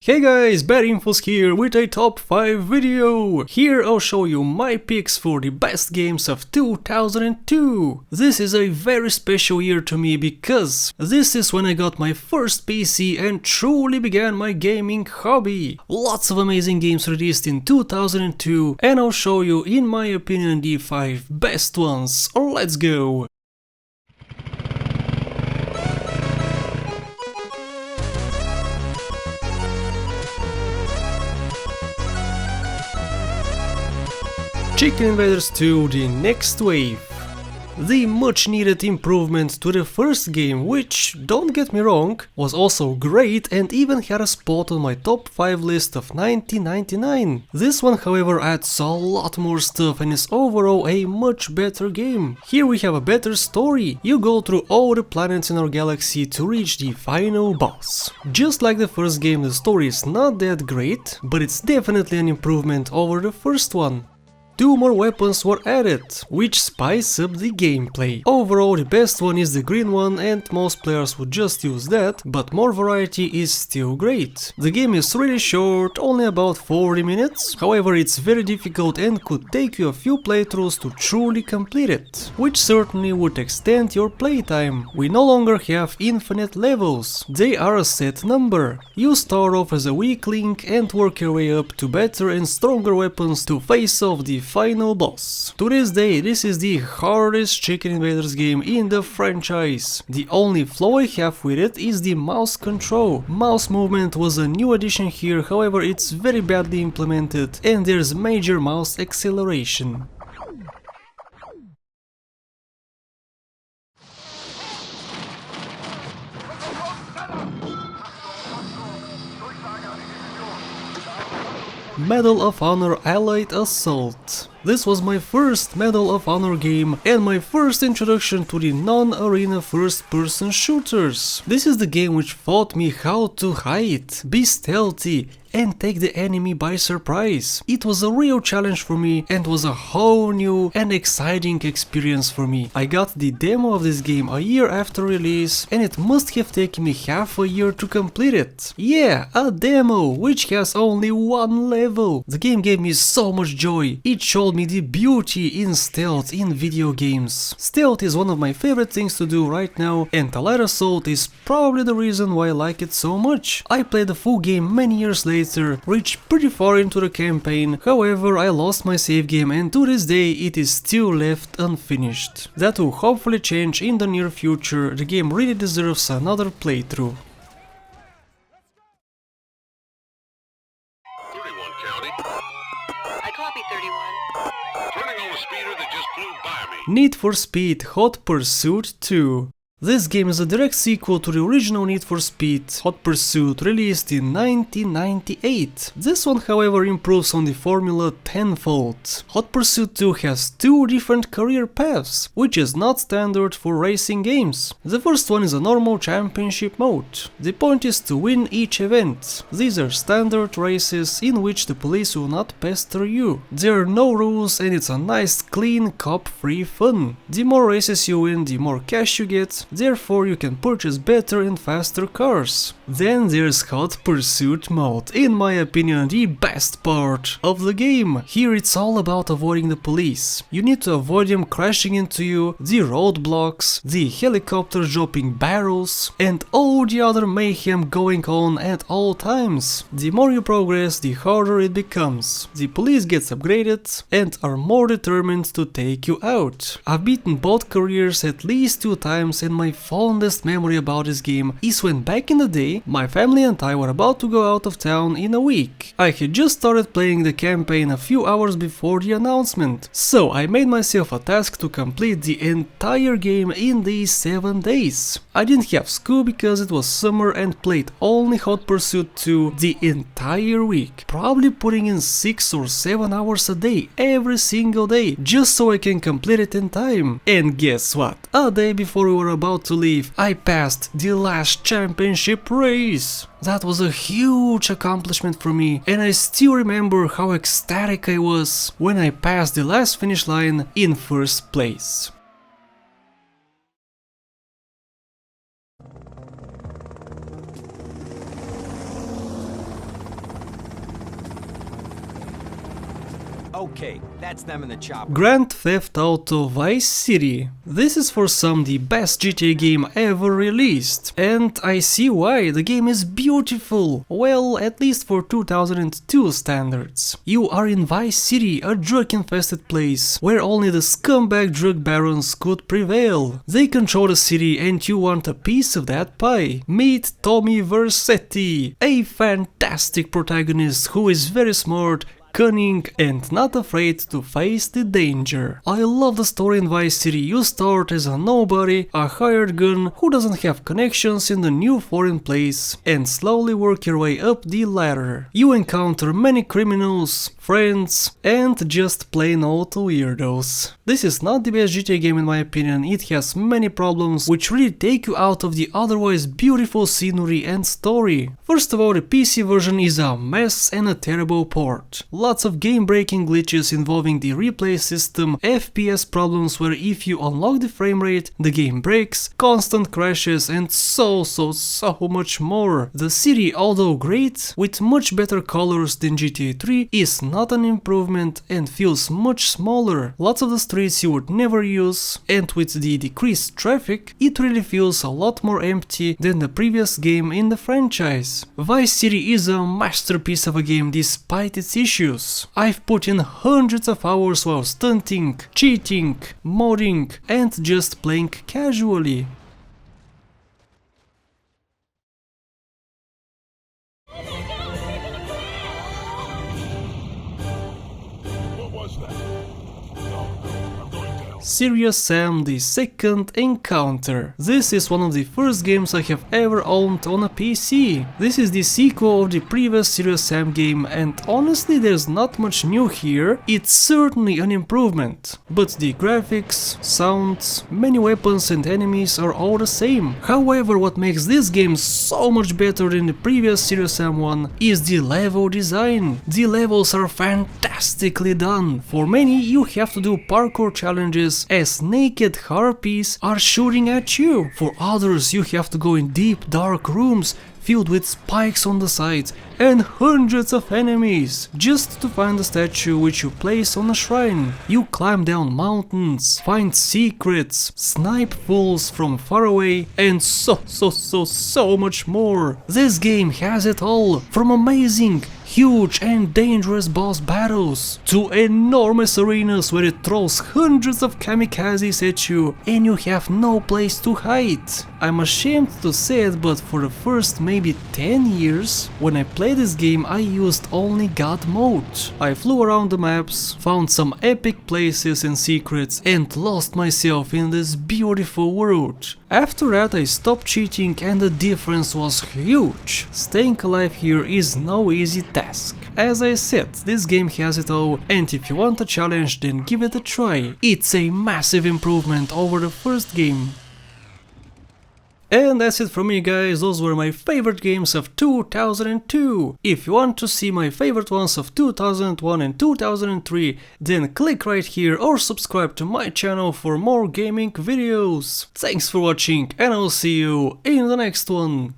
Hey guys, Bad Infos here with a top 5 video. Here I'll show you my picks for the best games of 2002. This is a very special year to me because this is when I got my first PC and truly began my gaming hobby. Lots of amazing games released in 2002 and I'll show you in my opinion the 5 best ones. Let's go! Chicken Invaders 2 The Next Wave. The much needed improvement to the first game, which, don't get me wrong, was also great and even had a spot on my top 5 list of 1999. This one however adds a lot more stuff and is overall a much better game. Here we have a better story. You go through all the planets in our galaxy to reach the final boss. Just like the first game, the story is not that great, but it's definitely an improvement over the first one. 2 more weapons were added, which spice up the gameplay. Overall the best one is the green one and most players would just use that, but more variety is still great. The game is really short, only about 40 minutes, however it's very difficult and could take you a few playthroughs to truly complete it, which certainly would extend your playtime. We no longer have infinite levels, they are a set number. You start off as a weakling and work your way up to better and stronger weapons to face off the final boss. To this day, this is the hardest Chicken Invaders game in the franchise. The only flaw I have with it is the mouse control. Mouse movement was a new addition here, however it's very badly implemented and there's major mouse acceleration. Medal of Honor Allied Assault. This was my first Medal of Honor game and my first introduction to the non-arena first-person shooters. This is the game which taught me how to hide, be stealthy and take the enemy by surprise. It was a real challenge for me and was a whole new and exciting experience for me. I got the demo of this game a year after release and it must have taken me half a year to complete it. Yeah, a demo which has only 1 level. The game gave me so much joy. It showed me the beauty in stealth in video games. Stealth is one of my favorite things to do right now and Allied Assault is probably the reason why I like it so much. I played the full game many years later, reached pretty far into the campaign, however I lost my save game and to this day it is still left unfinished. That will hopefully change in the near future, the game really deserves another playthrough. 31 County. I copy 31. Turning on the speeder that just flew by me. Need for Speed Hot Pursuit 2. This game is a direct sequel to the original Need for Speed Hot Pursuit released in 1998. This one however improves on the formula tenfold. Hot Pursuit 2 has 2 different career paths, which is not standard for racing games. The first one is a normal championship mode. The point is to win each event. These are standard races in which the police will not pester you. There are no rules and it's a nice clean cop-free fun. The more races you win, the more cash you get. Therefore you can purchase better and faster cars. Then there's Hot Pursuit mode, in my opinion the best part of the game. Here it's all about avoiding the police. You need to avoid them crashing into you, the roadblocks, the helicopters dropping barrels and all the other mayhem going on at all times. The more you progress, the harder it becomes. The police gets upgraded and are more determined to take you out. I've beaten both careers at least 2 times and my fondest memory about this game is when back in the day my family and I were about to go out of town in a week. I had just started playing the campaign a few hours before the announcement, so I made myself a task to complete the entire game in these 7 days. I didn't have school because it was summer and played only Hot Pursuit 2 the entire week, probably putting in 6 or 7 hours a day every single day just so I can complete it in time. And guess what? A day before we were about to leave, I passed the last championship race. That was a huge accomplishment for me and I still remember how ecstatic I was when I passed the last finish line in first place. Okay, that's them in the chopper. Grand Theft Auto Vice City. This is for some the best GTA game ever released, and I see why. The game is beautiful, well, at least for 2002 standards. You are in Vice City, a drug-infested place, where only the scumbag drug barons could prevail. They control the city and you want a piece of that pie. Meet Tommy Vercetti, a fantastic protagonist who is very smart, cunning and not afraid to face the danger. I love the story in Vice City. You start as a nobody, a hired gun who doesn't have connections in the new foreign place, and slowly work your way up the ladder. You encounter many criminals, friends, and just plain old weirdos. This is not the best GTA game in my opinion. It has many problems which really take you out of the otherwise beautiful scenery and story. First of all, the PC version is a mess and a terrible port. Lots of game-breaking glitches involving the replay system, FPS problems where if you unlock the frame rate, the game breaks, constant crashes and so much more. The city, although great, with much better colors than GTA 3, is not an improvement and feels much smaller. Lots of the streets you would never use, and with the decreased traffic, it really feels a lot more empty than the previous game in the franchise. Vice City is a masterpiece of a game despite its issues. I've put in hundreds of hours while stunting, cheating, modding and just playing casually. What was that? No, I'm going down. Serious Sam: The Second Encounter. This is one of the first games I have ever owned on a PC. This is the sequel of the previous Serious Sam game, and honestly there's not much new here. It's certainly an improvement, but the graphics, sounds, many weapons and enemies are all the same. However, what makes this game so much better than the previous Serious Sam one is the level design. The levels are fantastically done. For many you have to do parkour challenges as naked harpies are shooting at you. For others you have to go in deep dark rooms filled with spikes on the sides and hundreds of enemies just to find a statue which you place on a shrine. You climb down mountains, find secrets, snipe fools from far away and so much more. This game has it all, from amazing, huge and dangerous boss battles to enormous arenas where it throws hundreds of kamikazes at you and you have no place to hide. I'm ashamed to say it, but for the first maybe 10 years when I played this game I used only God mode. I flew around the maps, found some epic places and secrets and lost myself in this beautiful world. After that I stopped cheating and the difference was huge. Staying alive here is no easy task. As I said, this game has it all, and if you want a challenge then give it a try. It's a massive improvement over the first game. And that's it from me guys, those were my favorite games of 2002. If you want to see my favorite ones of 2001 and 2003, then click right here or subscribe to my channel for more gaming videos. Thanks for watching and I'll see you in the next one.